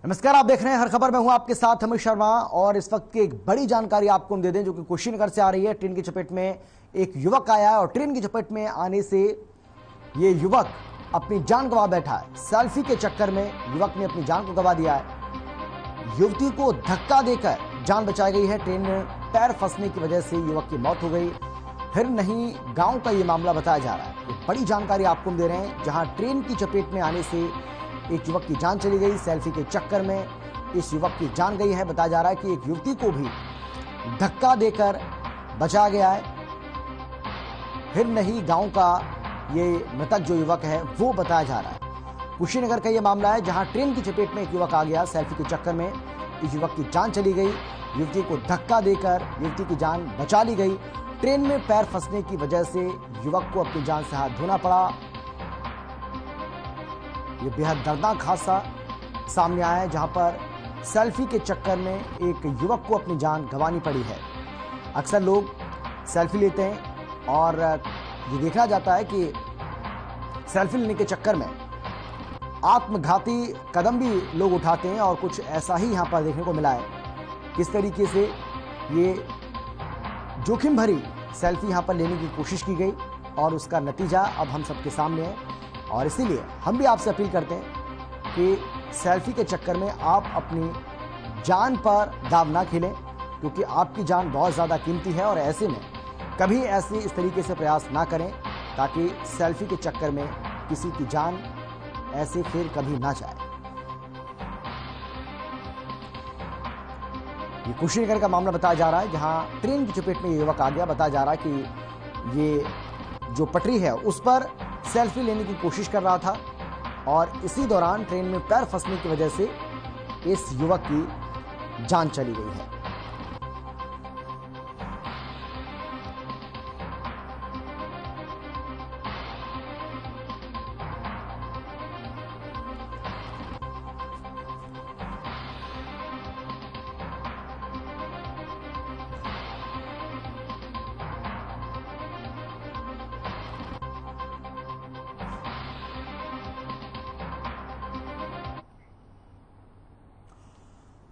नमस्कार, आप देख रहे हैं हर खबर में हूं आपके साथ अमित शर्मा। और इस वक्त की एक बड़ी जानकारी आपको हम दे दें जो कि कुशीनगर से आ रही है। ट्रेन की चपेट में एक युवक आया है और ट्रेन की चपेट में आने से ये युवक अपनी जान गंवा बैठा है। सेल्फी के चक्कर में युवक ने अपनी जान को गंवा दिया है। युवती को धक्का देकर जान बचाई गई है। ट्रेन में पैर फंसने की वजह से युवक की मौत हो गई। फिर नहीं गांव का ये मामला बताया जा रहा है। एक बड़ी जानकारी आपको हम दे रहे हैं, जहां ट्रेन की चपेट में आने से एक युवक की जान चली गई। सेल्फी के चक्कर में इस युवक की जान गई है। बताया जा रहा है कि एक युवती को भी धक्का देकर बचाया गया है। फिर नहीं गांव का ये मृतक जो युवक है वो बताया जा रहा है। कुशीनगर का ये मामला है, जहां ट्रेन की चपेट में एक युवक आ गया। सेल्फी के चक्कर में इस युवक की जान चली गई। युवती को धक्का देकर युवती की जान बचा ली गई। ट्रेन में पैर फंसने की वजह से युवक को अपनी जान से हाथ धोना पड़ा। ये बेहद दर्दनाक हादसा सामने आया है, जहां पर सेल्फी के चक्कर में एक युवक को अपनी जान गंवानी पड़ी है। अक्सर लोग सेल्फी लेते हैं और ये देखा जाता है कि सेल्फी लेने के चक्कर में आत्मघाती कदम भी लोग उठाते हैं और कुछ ऐसा ही यहां पर देखने को मिला है। किस तरीके से ये जोखिम भरी सेल्फी यहां पर लेने की कोशिश की गई और उसका नतीजा अब हम सबके सामने है। और इसीलिए हम भी आपसे अपील करते हैं कि सेल्फी के चक्कर में आप अपनी जान पर दांव ना खेलें, क्योंकि आपकी जान बहुत ज़्यादा कीमती है। और ऐसे में कभी ऐसे इस तरीके से प्रयास ना करें ताकि सेल्फी के चक्कर में किसी की जान ऐसे फिर कभी ना जाए। ये कुशीनगर का मामला बताया जा रहा है, जहां ट्रेन की चपेट में ये युवक आ गया। बताया जा रहा है कि ये जो पटरी है उस पर सेल्फी लेने की कोशिश कर रहा था और इसी दौरान ट्रेन में पैर फंसने की वजह से इस युवक की जान चली गई है।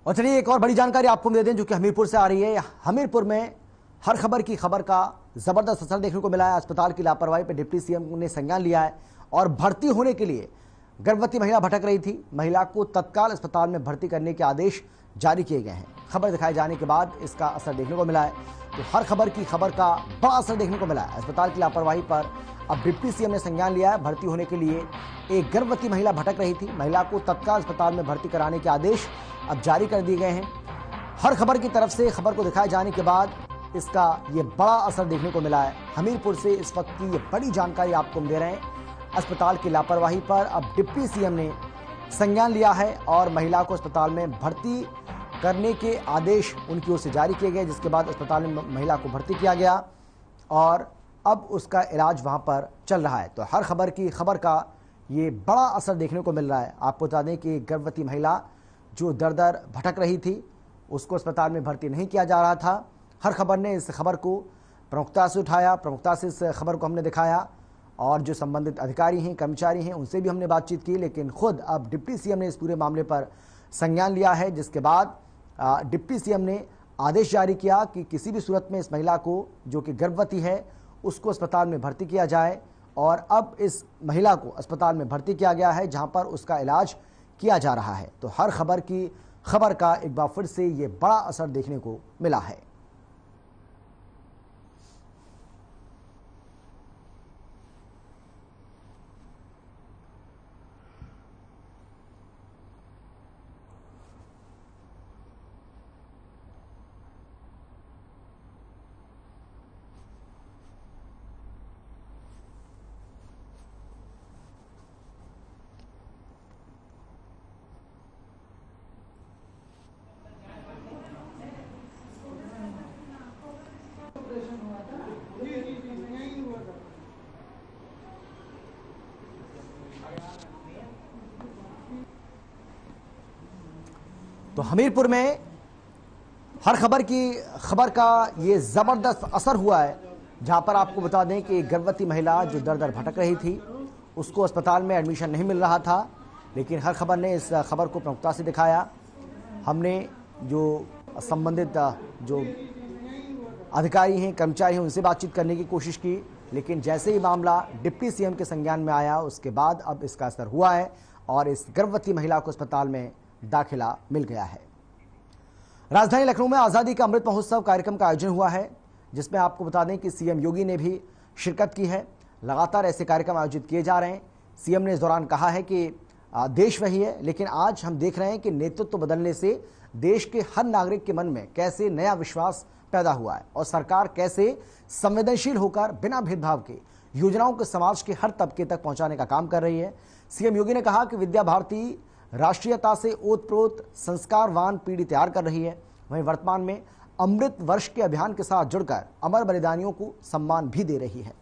और चलिए एक और बड़ी जानकारी आपको दे दें जो कि हमीरपुर से आ रही है। हमीरपुर में हर खबर की खबर का जबरदस्त असर देखने को मिला है। अस्पताल की लापरवाही पर डिप्टी सीएम ने संज्ञान लिया है और भर्ती होने के लिए गर्भवती महिला भटक रही थी। महिला को तत्काल अस्पताल में भर्ती करने के आदेश जारी किए गए हैं। खबर दिखाए जाने के बाद इसका असर देखने को मिला है। तो हर खबर की खबर का बड़ा असर देखने को मिला है। अस्पताल की लापरवाही पर अब डिप्टी सीएम ने संज्ञान लिया है। भर्ती होने के लिए एक गर्भवती महिला भटक रही थी। महिला को तत्काल अस्पताल में भर्ती कराने के आदेश अब जारी कर दिए गए हैं। हर खबर की तरफ से खबर को दिखाए जाने के बाद इसका ये बड़ा असर देखने को मिला है। हमीरपुर से इस वक्त की ये बड़ी जानकारी आपको हम दे रहे हैं। अस्पताल की लापरवाही पर अब डिप्टी सीएम ने संज्ञान लिया है और महिला को अस्पताल में भर्ती करने के आदेश उनकी ओर से जारी किए गए, जिसके बाद अस्पताल में महिला को भर्ती किया गया और अब उसका इलाज वहां पर चल रहा है। तो हर खबर की खबर का ये बड़ा असर देखने को मिल रहा है। आपको बता दें कि गर्भवती महिला जो दर दर भटक रही थी उसको अस्पताल में भर्ती नहीं किया जा रहा था। हर खबर ने इस खबर को प्रमुखता से उठाया, प्रमुखता से इस खबर को हमने दिखाया और जो संबंधित अधिकारी हैं, कर्मचारी हैं, उनसे भी हमने बातचीत की। लेकिन खुद अब डिप्टी सीएम ने इस पूरे मामले पर संज्ञान लिया है, जिसके बाद डिप्टी सीएम ने आदेश जारी किया कि किसी भी सूरत में इस महिला को जो कि गर्भवती है उसको अस्पताल में भर्ती किया जाए। और अब इस महिला को अस्पताल में भर्ती किया गया है, जहां पर उसका इलाज किया जा रहा है। तो हर खबर की खबर का एक बार फिर से ये बड़ा असर देखने को मिला है। तो हमीरपुर में हर खबर की खबर का ये जबरदस्त असर हुआ है, जहां पर आपको बता दें कि एक गर्भवती महिला जो दर दर भटक रही थी उसको अस्पताल में एडमिशन नहीं मिल रहा था। लेकिन हर खबर ने इस खबर को प्रमुखता से दिखाया। हमने जो संबंधित जो अधिकारी हैं, कर्मचारी हैं, उनसे बातचीत करने की कोशिश की, लेकिन जैसे ही मामला डिप्टी सीएम के संज्ञान में आया उसके बाद अब इसका असर हुआ है और इस गर्भवती महिला को अस्पताल में दाखिला मिल गया है। राजधानी लखनऊ में आजादी का अमृत महोत्सव कार्यक्रम का आयोजन हुआ है, जिसमें आपको बता दें कि सीएम योगी ने भी शिरकत की है। लगातार ऐसे कार्यक्रम आयोजित किए जा रहे हैं। सीएम ने इस दौरान कहा है कि देश वही है, लेकिन आज हम देख रहे हैं कि नेतृत्व बदलने से देश के हर नागरिक के मन में कैसे नया विश्वास पैदा हुआ है और सरकार कैसे संवेदनशील होकर बिना भेदभाव के योजनाओं को समाज के हर तबके तक पहुंचाने का काम कर रही है। सीएम योगी ने कहा कि विद्या भारती राष्ट्रीयता से ओतप्रोत संस्कारवान पीढ़ी तैयार कर रही है। वहीं वर्तमान में अमृत वर्ष के अभियान के साथ जुड़कर अमर बलिदानियों को सम्मान भी दे रही है।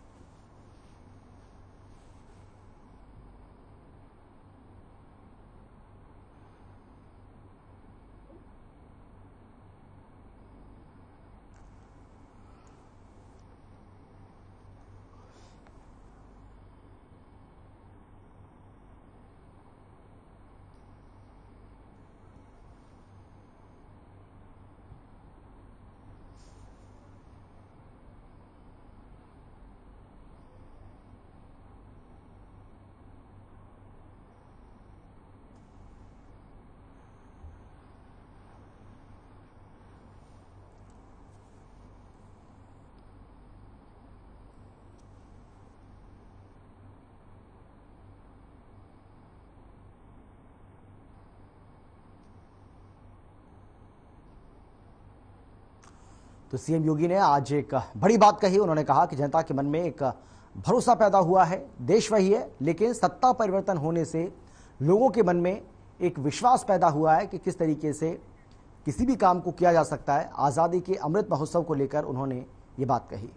तो सीएम योगी ने आज एक बड़ी बात कही। उन्होंने कहा कि जनता के मन में एक भरोसा पैदा हुआ है, देश वही है, लेकिन सत्ता परिवर्तन होने से लोगों के मन में एक विश्वास पैदा हुआ है कि किस तरीके से किसी भी काम को किया जा सकता है। आजादी के अमृत महोत्सव को लेकर उन्होंने ये बात कही।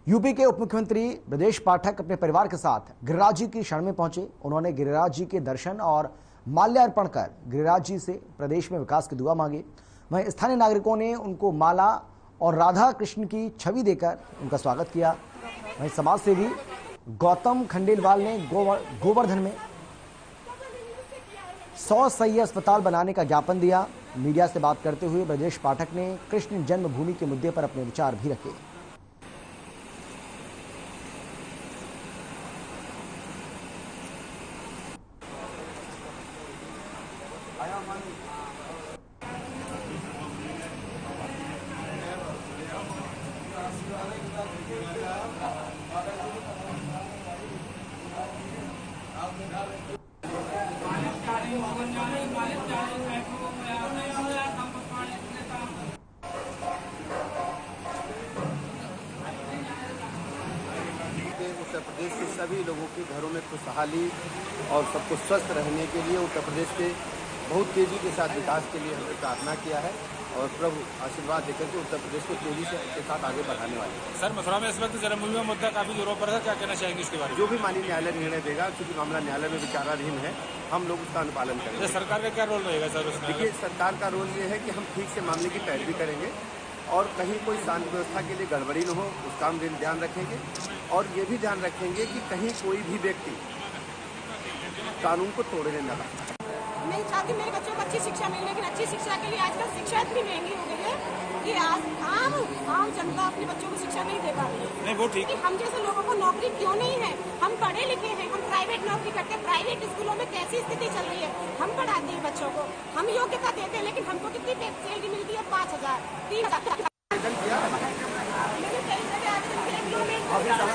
यूपी के उप मुख्यमंत्री ब्रजेश पाठक अपने परिवार के साथ गिरिराज जी की शरण में पहुंचे। उन्होंने गिरिराज जी के दर्शन और माल्यार्पण कर गिरिराज जी से प्रदेश में विकास की दुआ मांगी। वहीं स्थानीय नागरिकों ने उनको माला और राधा कृष्ण की छवि देकर उनका स्वागत किया। वहीं समाज सेवी गौतम खंडेलवाल ने गोवर्धन में 100 सही अस्पताल बनाने का ज्ञापन दिया। मीडिया से बात करते हुए ब्रजेश पाठक ने कृष्ण जन्मभूमि के मुद्दे पर अपने विचार भी रखे। उत्तर प्रदेश के सभी लोगों के घरों में खुशहाली और सबको स्वस्थ रहने के लिए उत्तर प्रदेश के बहुत तेजी के साथ विकास के लिए हमने प्रार्थना किया है और प्रभु आशीर्वाद देकर के उत्तर प्रदेश को तेजी से के साथ आगे बढ़ाने वाले हैं। सर, मथुरा में इस वक्त जन्मभूमि का मुद्दा काफी जोरों पर है, क्या कहना चाहेंगे इसके बारे में? जो भी माननीय न्यायालय निर्णय देगा, क्योंकि मामला न्यायालय में विचाराधीन है, हम लोग उसका अनुपालन करेंगे। सरकार का क्या रोल रहेगा सर उसमें? देखिए, सरकार का रोल ये है कि हम ठीक से मामले की पैरवी करेंगे और कहीं कोई शांति व्यवस्था के लिए गड़बड़ी न हो, उसका हम ध्यान रखेंगे और ये भी ध्यान रखेंगे कि कहीं कोई भी व्यक्ति कानून को तोड़ने न पाए। मैं चाहती मेरे बच्चों को अच्छी शिक्षा मिले, लेकिन अच्छी शिक्षा के लिए आजकल शिक्षा इतनी महंगी हो गई है कि आम जनता अपने बच्चों को शिक्षा नहीं दे पा रही है। नहीं, वो ठीक है। हम जैसे लोगों को नौकरी क्यों नहीं है? हम पढ़े लिखे हैं, हम प्राइवेट नौकरी करते हैं। प्राइवेट स्कूलों में कैसी स्थिति चल रही है? हम पढ़ाते हैं बच्चों को, हम योग्यता देते हैं, लेकिन हमको कितनी सैलरी मिलती है? 5,000, 3,000। मैंने कई जगह आवेदन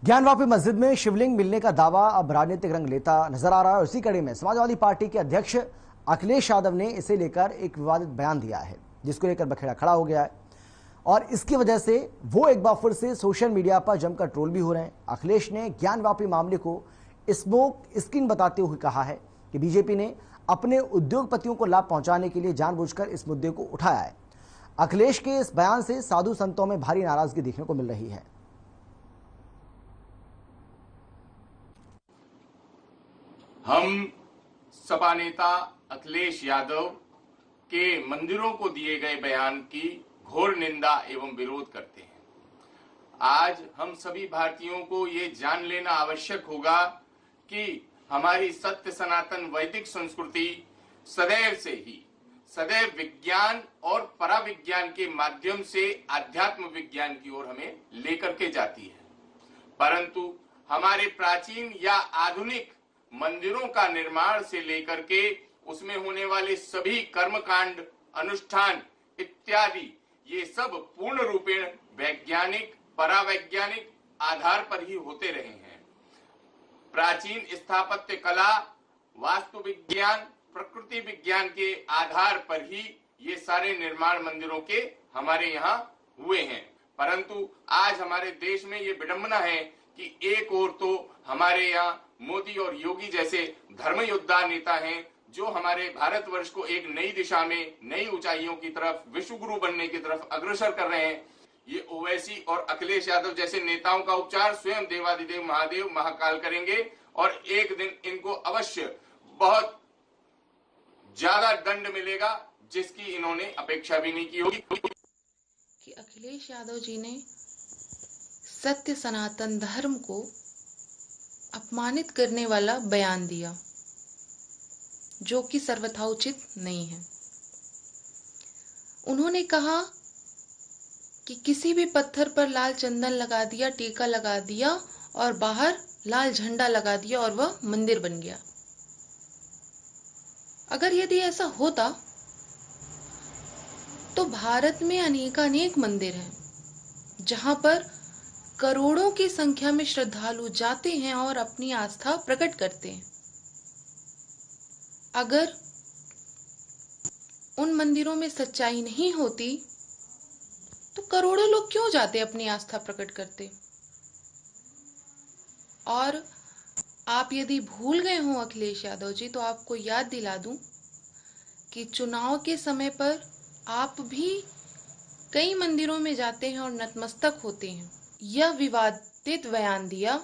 ज्ञानवापी मस्जिद में शिवलिंग मिलने का दावा अब राजनीतिक रंग लेता नजर आ रहा है। उसी कड़ी में समाजवादी पार्टी के अध्यक्ष अखिलेश यादव ने इसे लेकर एक विवादित बयान दिया है, जिसको लेकर बखेड़ा खड़ा हो गया है और इसकी वजह से वो एक बार फिर से सोशल मीडिया पर जमकर ट्रोल भी हो रहे हैं। अखिलेश ने ज्ञानवापी मामले को स्मोक स्क्रीन बताते हुए कहा है कि बीजेपी ने अपने उद्योगपतियों को लाभ पहुंचाने के लिए जानबूझकर इस मुद्दे को उठाया है। अखिलेश के इस बयान से साधु संतों में भारी नाराजगी देखने को मिल रही है। हम सपा नेता अखिलेश यादव के मंदिरों को दिए गए बयान की घोर निंदा एवं विरोध करते हैं। आज हम सभी भारतीयों को ये जान लेना आवश्यक होगा कि हमारी सत्य सनातन वैदिक संस्कृति सदैव विज्ञान और पराविज्ञान के माध्यम से आध्यात्म विज्ञान की ओर हमें लेकर के जाती है, परंतु हमारे प्राचीन या आधुनिक मंदिरों का निर्माण से लेकर के उसमें होने वाले सभी कर्मकांड, अनुष्ठान इत्यादि ये सब पूर्ण रूपेण वैज्ञानिक, परावैज्ञानिक आधार पर ही होते रहे हैं। प्राचीन स्थापत्य कला, वास्तु विज्ञान, प्रकृति विज्ञान के आधार पर ही ये सारे निर्माण मंदिरों के हमारे यहाँ हुए हैं, परंतु आज हमारे देश में ये विडंबना है कि एक ओर तो हमारे यहाँ मोदी और योगी जैसे धर्म योद्धा नेता हैं जो हमारे भारतवर्ष को एक नई दिशा में, नई ऊंचाइयों की तरफ, विश्व गुरु बनने की तरफ अग्रसर कर रहे हैं। ये ओवैसी और अखिलेश यादव जैसे नेताओं का उपचार स्वयं देवादिदेव महादेव महाकाल करेंगे और एक दिन इनको अवश्य बहुत ज्यादा दंड मिलेगा, जिसकी इन्होंने अपेक्षा भी नहीं की होगी। कि अखिलेश यादव जी ने सत्य सनातन धर्म को अपमानित करने वाला बयान दिया, जो कि सर्वथा उचित नहीं है। उन्होंने कहा कि किसी भी पत्थर पर लाल चंदन लगा दिया, टीका लगा दिया और बाहर लाल झंडा लगा दिया और वह मंदिर बन गया। अगर यदि ऐसा होता तो भारत में अनेकानेक मंदिर हैं जहां पर करोड़ों की संख्या में श्रद्धालु जाते हैं और अपनी आस्था प्रकट करते हैं। अगर उन मंदिरों में सच्चाई नहीं होती तो करोड़ों लोग क्यों जाते, अपनी आस्था प्रकट करते। और आप यदि भूल गए हो अखिलेश यादव जी, तो आपको याद दिला दूं कि चुनाव के समय पर आप भी कई मंदिरों में जाते हैं और नतमस्तक होते हैं। यह विवादित बयान दिया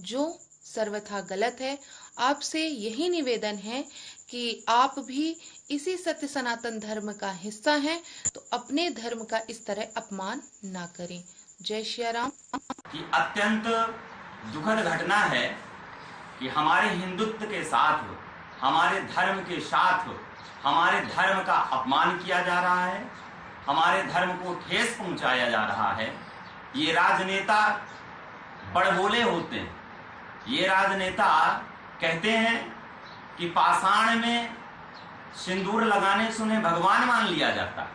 जो सर्वथा गलत है। आपसे यही निवेदन है कि आप भी इसी सत्य सनातन धर्म का हिस्सा हैं, तो अपने धर्म का इस तरह अपमान ना करें। जय श्री राम। कि अत्यंत दुखद घटना है कि हमारे हिंदुत्व के साथ, हमारे धर्म के साथ हमारे धर्म का अपमान किया जा रहा है, हमारे धर्म को ठेस पहुंचाया जा रहा है। ये राजनेता बड़बोले होते हैं। ये राजनेता कहते हैं कि पाषाण में सिंदूर लगाने से उन्हें भगवान मान लिया जाता है।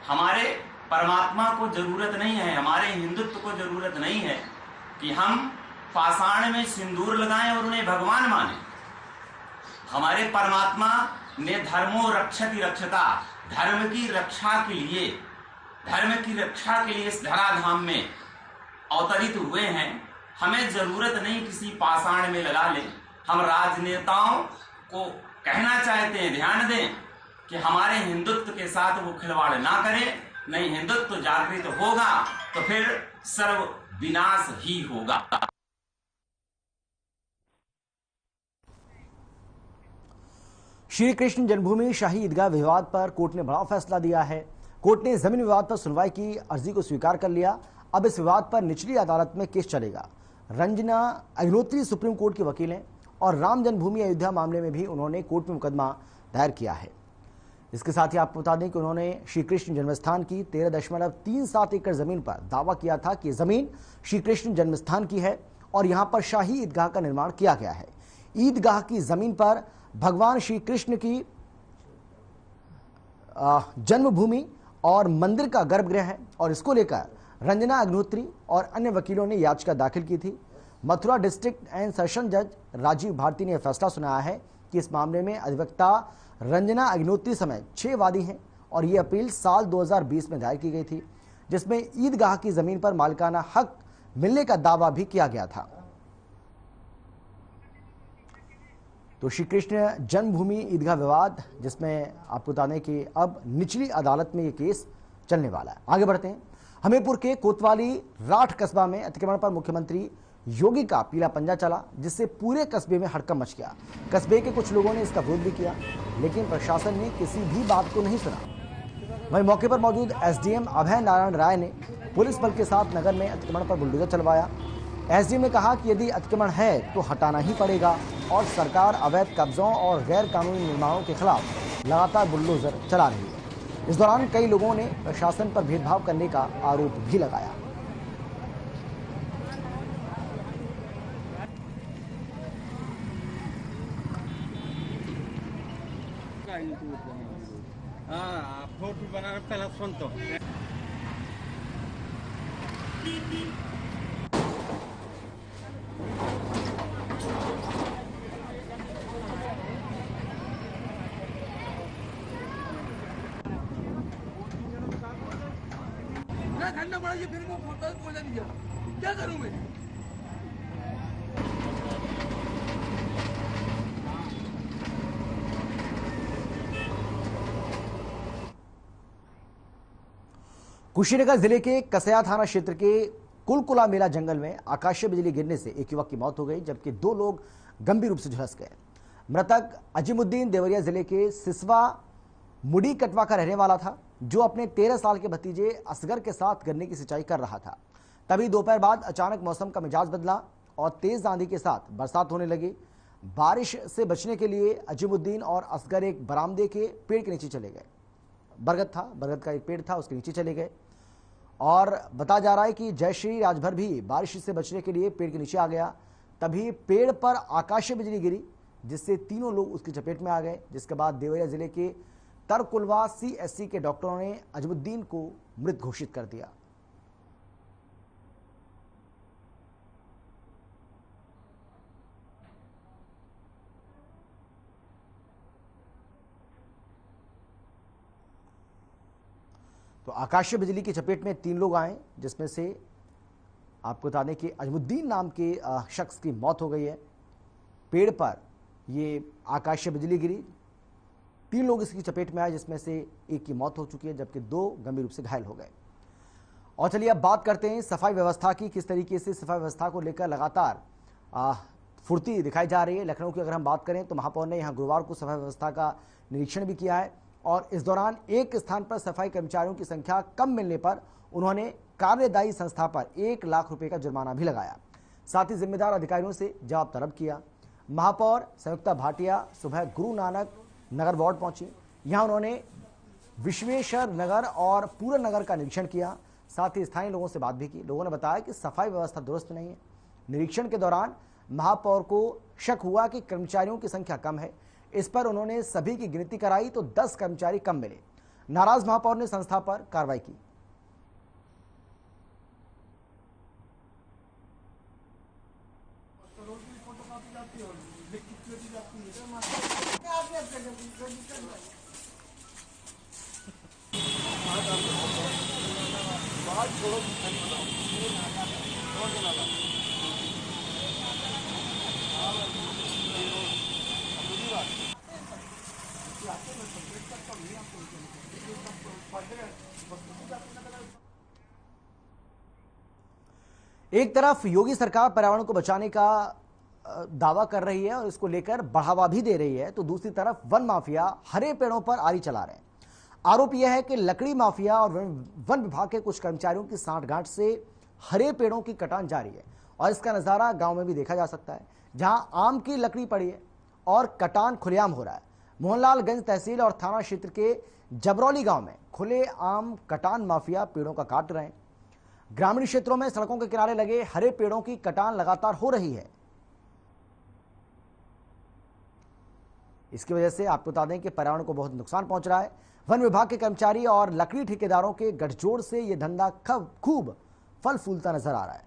हमारे परमात्मा को जरूरत नहीं है, हमारे हिंदुत्व को जरूरत नहीं है कि हम पाषाण में सिंदूर लगाएं और उन्हें भगवान माने। हमारे परमात्मा ने धर्मो रक्षति रक्षता, धर्म की रक्षा के लिए इस धराधाम में अवतरित हुए हैं। हमें जरूरत नहीं किसी पाषाण में लगा ले। हम राजनेताओं को कहना चाहते हैं, ध्यान दें कि हमारे हिंदुत्व के साथ वो खिलवाड़ ना करें। नहीं हिंदुत्व जागृत होगा तो फिर सर्व विनाश ही होगा। श्री कृष्ण जन्मभूमि शाही ईदगाह विवाद पर कोर्ट ने बड़ा फैसला दिया है। कोर्ट ने जमीन विवाद पर सुनवाई की अर्जी को स्वीकार कर लिया। अब इस विवाद पर निचली अदालत में केस चलेगा। रंजना अग्निहोत्री सुप्रीम कोर्ट की वकील हैं और राम जन्मभूमि अयोध्या मामले में भी उन्होंने कोर्ट में मुकदमा दायर किया है। इसके साथ ही आपको बता दें कि उन्होंने श्री कृष्ण जन्मस्थान की 13.37 एकड़ जमीन पर दावा किया था कि जमीन श्री कृष्ण जन्मस्थान की है और यहां पर शाही ईदगाह का निर्माण किया गया है। ईदगाह की जमीन पर भगवान श्री कृष्ण की जन्मभूमि और मंदिर का गर्भगृह है और इसको लेकर रंजना अग्निहोत्री और अन्य वकीलों ने याचिका दाखिल की थी। मथुरा डिस्ट्रिक्ट एंड सेशन जज राजीव भारती ने फैसला सुनाया है कि इस मामले में अधिवक्ता रंजना अग्निहोत्री समेत 6 वादी हैं और ये अपील साल 2020 में दायर की गई थी, जिसमें ईदगाह की जमीन पर मालिकाना हक मिलने का दावा भी किया गया था। तो श्री कृष्ण जन्मभूमि ईदगाह विवाद, जिसमें आपको बता दें कि अब निचली अदालत में ये केस चलने वाला है। आगे बढ़ते हैं। हमीरपुर के कोतवाली राठ कस्बा में अतिक्रमण पर मुख्यमंत्री योगी का पीला पंजा चला, जिससे पूरे कस्बे में हड़कंप मच गया। कस्बे के कुछ लोगों ने इसका विरोध भी किया, लेकिन प्रशासन ने किसी भी बात को नहीं सुना। वहीं मौके पर मौजूद एसडीएम अभय नारायण राय ने पुलिस बल के साथ नगर में अतिक्रमण पर बुलडोजर चलवाया। एसडीएम ने कहा कि यदि अतिक्रमण है तो हटाना ही पड़ेगा और सरकार अवैध कब्जों और गैर कानूनी निर्माणों के खिलाफ लगातार बुलडोजर चला रही है। इस दौरान कई लोगों ने प्रशासन पर भेदभाव करने का आरोप भी लगाया। फोटो बना पहला सुन तो ठंडा पड़ा फिर वो बोला नहीं क्या करूं मैं। कुशीनगर जिले के कसया थाना क्षेत्र के कुलकुला मेला जंगल में आकाशीय बिजली गिरने से एक युवक की मौत हो गई, जबकि 2 लोग गंभीर रूप से झुलस गए। मृतक अजीमुद्दीन देवरिया जिले के सिसवा मुड़ी कटवा का रहने वाला था, जो अपने 13 साल के भतीजे असगर के साथ गन्ने की सिंचाई कर रहा था। तभी दोपहर बाद अचानक मौसम का मिजाज बदला और तेज आंधी के साथ बरसात होने लगी। बारिश से बचने के लिए अजीमुद्दीन और असगर एक बरामदे के पेड़ के नीचे चले गए। बरगद का एक पेड़ था, उसके नीचे चले गए और बताया जा रहा है कि जयश्री राजभर भी बारिश से बचने के लिए पेड़ के नीचे आ गया। तभी पेड़ पर आकाशीय बिजली गिरी, जिससे तीनों लोग उसकी चपेट में आ गए, जिसके बाद देवरिया जिले के तरकुलवा सीएससी के डॉक्टरों ने अजमुद्दीन को मृत घोषित कर दिया। तो आकाशीय बिजली की चपेट में 3 लोग आए, जिसमें से आपको बता दें कि अजमुद्दीन नाम के शख्स की मौत हो गई है। पेड़ पर ये आकाशीय बिजली गिरी, 3 लोग इसकी चपेट में आए, जिसमें से एक की मौत हो चुकी है, जबकि 2 गंभीर रूप से घायल हो गए। और चलिए अब बात करते हैं सफाई व्यवस्था की। किस तरीके से सफाई व्यवस्था को लेकर लगातार फुर्ती दिखाई जा रही है। लखनऊ की अगर हम बात करें तो महापौर ने यहाँ गुरुवार को सफाई व्यवस्था का निरीक्षण भी किया है और इस दौरान एक स्थान पर सफाई कर्मचारियों की संख्या कम मिलने पर उन्होंने कार्यदायी संस्था पर 1 लाख रुपए का जुर्माना भी लगाया। साथ ही जिम्मेदार अधिकारियों से जवाब तलब किया। महापौर संयुक्ता भाटिया सुबह गुरु नानक नगर वार्ड पहुंची। यहां उन्होंने विश्वेश्वर नगर और पूरन नगर का निरीक्षण किया। साथ ही स्थानीय लोगों से बात भी की। लोगों ने बताया कि सफाई व्यवस्था दुरुस्त नहीं है। निरीक्षण के दौरान महापौर को शक हुआ कि कर्मचारियों की संख्या कम है। इस पर उन्होंने सभी की गिनती कराई तो 10 कर्मचारी कम मिले। नाराज महापौर ने संस्था पर कार्रवाई की। एक तरफ योगी सरकार पर्यावरण को बचाने का दावा कर रही है और इसको लेकर बढ़ावा भी दे रही है, तो दूसरी तरफ वन माफिया हरे पेड़ों पर आरी चला रहे हैं। आरोप यह है कि लकड़ी माफिया और वन विभाग के कुछ कर्मचारियों की सांठगांठ से हरे पेड़ों की कटान जारी है और इसका नजारा गांव में भी देखा जा सकता है, जहां आम की लकड़ी पड़ी है और कटान खुलेआम हो रहा है। मोहनलालगंज तहसील और थाना क्षेत्र के जबरौली गांव में खुले आम कटान माफिया पेड़ों का काट रहे हैं। ग्रामीण क्षेत्रों में सड़कों के किनारे लगे हरे पेड़ों की कटान लगातार हो रही है। इसकी वजह से आपको बता दें कि पर्यावरण को बहुत नुकसान पहुंच रहा है। वन विभाग के कर्मचारी और लकड़ी ठेकेदारों के गठजोड़ से यह धंधा खूब फल फूलता नजर आ रहा है।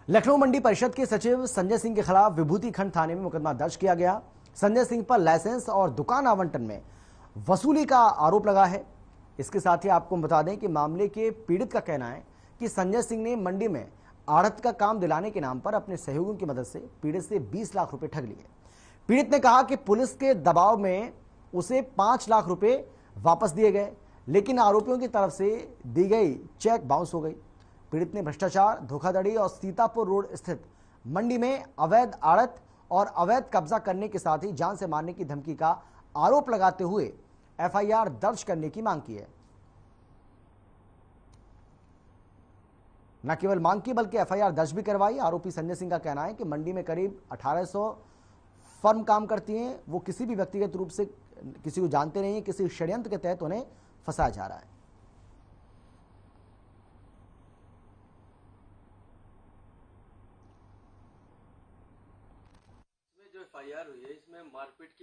लखनऊ मंडी परिषद के सचिव संजय सिंह के खिलाफ विभूति खंड थाने में मुकदमा दर्ज किया गया। संजय सिंह पर लाइसेंस और दुकान आवंटन में वसूली का आरोप लगा है। इसके साथ ही आपको बता दें कि मामले के पीड़ित का कहना है कि संजय सिंह ने मंडी में आढ़त का काम दिलाने के नाम पर अपने सहयोगियों की मदद से पीड़ित से 20 लाख रुपए ठग लिए। पीड़ित ने कहा कि पुलिस के दबाव में उसे 5 लाख रुपए वापस दिए गए, लेकिन आरोपियों की तरफ से दी गई चेक बाउंस हो गई। पीड़ित ने भ्रष्टाचार, धोखाधड़ी और सीतापुर रोड स्थित मंडी में अवैध आड़त और अवैध कब्जा करने के साथ ही जान से मारने की धमकी का आरोप लगाते हुए एफआईआर दर्ज करने की मांग की है। न केवल मांग की बल्कि एफआईआर दर्ज भी करवाई। आरोपी संजय सिंह का कहना है कि मंडी में करीब 1800 फर्म काम करती हैं। वो किसी भी व्यक्तिगत रूप से किसी को जानते नहीं है, किसी षड्यंत्र के तहत उन्हें फंसाया जा रहा है।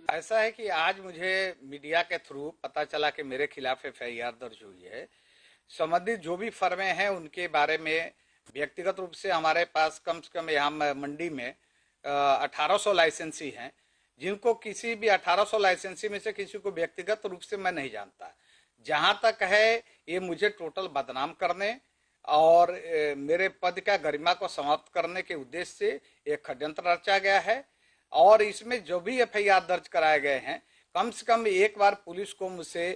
ऐसा है कि आज मुझे मीडिया के थ्रू पता चला कि मेरे खिलाफ एफआईआर दर्ज हुई है। संबंधित जो भी फर्में हैं उनके बारे में व्यक्तिगत रूप से हमारे पास कम से कम यहाँ मंडी में 1800 लाइसेंसी हैं, जिनको किसी भी 1800 लाइसेंसी में से किसी को व्यक्तिगत रूप से मैं नहीं जानता। जहां तक है ये मुझे टोटल बदनाम करने और मेरे पद का गरिमा को समाप्त करने के उद्देश्य से एक षड्यंत्र रचा गया है। और इसमें जो भी एफआईआर दर्ज कराए गए हैं, कम से कम एक बार पुलिस को मुझसे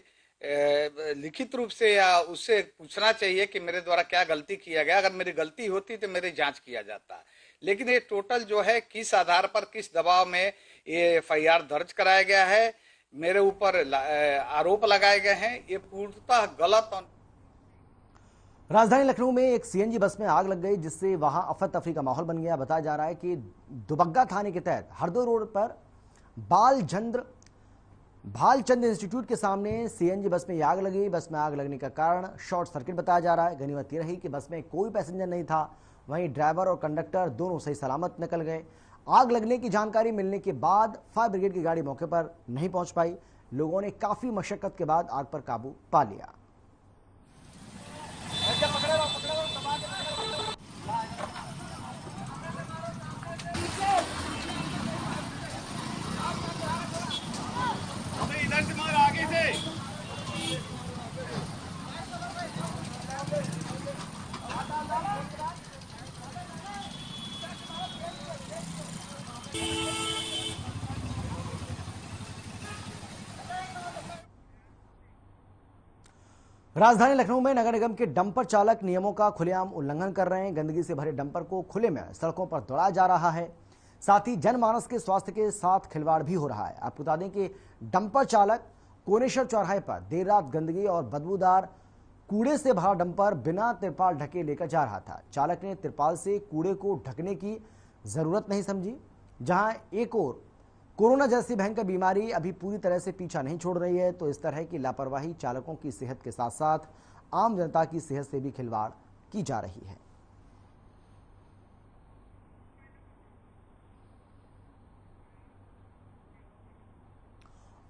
लिखित रूप से या उससे पूछना चाहिए कि मेरे द्वारा क्या गलती किया गया। अगर मेरी गलती होती तो मेरी जांच किया जाता। लेकिन ये टोटल जो है किस आधार पर, किस दबाव में ये एफआईआर दर्ज कराया गया है, मेरे ऊपर आरोप लगाए गए हैं, ये पूर्णतः गलत। राजधानी लखनऊ में एक सीएनजी बस में आग लग गई, जिससे वहां अफरा तफरी का माहौल बन गया। बताया जा रहा है कि दुबग्गा थाने के तहत हरदोई रोड पर भालचंद इंस्टीट्यूट के सामने सीएनजी बस में आग लगी। बस में आग लगने का कारण शॉर्ट सर्किट बताया जा रहा है। गनीमत ये रही कि बस में कोई पैसेंजर नहीं था, वहीं ड्राइवर और कंडक्टर दोनों सही सलामत निकल गए। आग लगने की जानकारी मिलने के बाद फायर ब्रिगेड की गाड़ी मौके पर नहीं पहुंच पाई। लोगों ने काफी मशक्कत के बाद आग पर काबू पा लिया। इधर से मार आगे से। राजधानी लखनऊ में नगर निगम के डंपर चालक नियमों का खुलेआम उल्लंघन कर रहे हैं। गंदगी से भरे डंपर को खुले में सड़कों पर दौड़ाया जा रहा है। साथ ही जनमानस के स्वास्थ्य के साथ खिलवाड़ भी हो रहा है। आपको बता दें कि डंपर चालक कोनेश्वर चौराहे पर देर रात गंदगी और बदबूदार कूड़े से भरा डंपर बिना तिरपाल ढके लेकर जा रहा था। चालक ने तिरपाल से कूड़े को ढकने की जरूरत नहीं समझी। जहां एक और कोरोना जैसी भयंकर बीमारी अभी पूरी तरह से पीछा नहीं छोड़ रही है, तो इस तरह की लापरवाही चालकों की सेहत के साथ साथ आम जनता की सेहत से भी खिलवाड़ की जा रही है।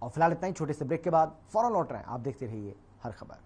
और फिलहाल इतना ही। छोटे से ब्रेक के बाद फौरन लौट रहे हैं। आप देखते रहिए हर खबर।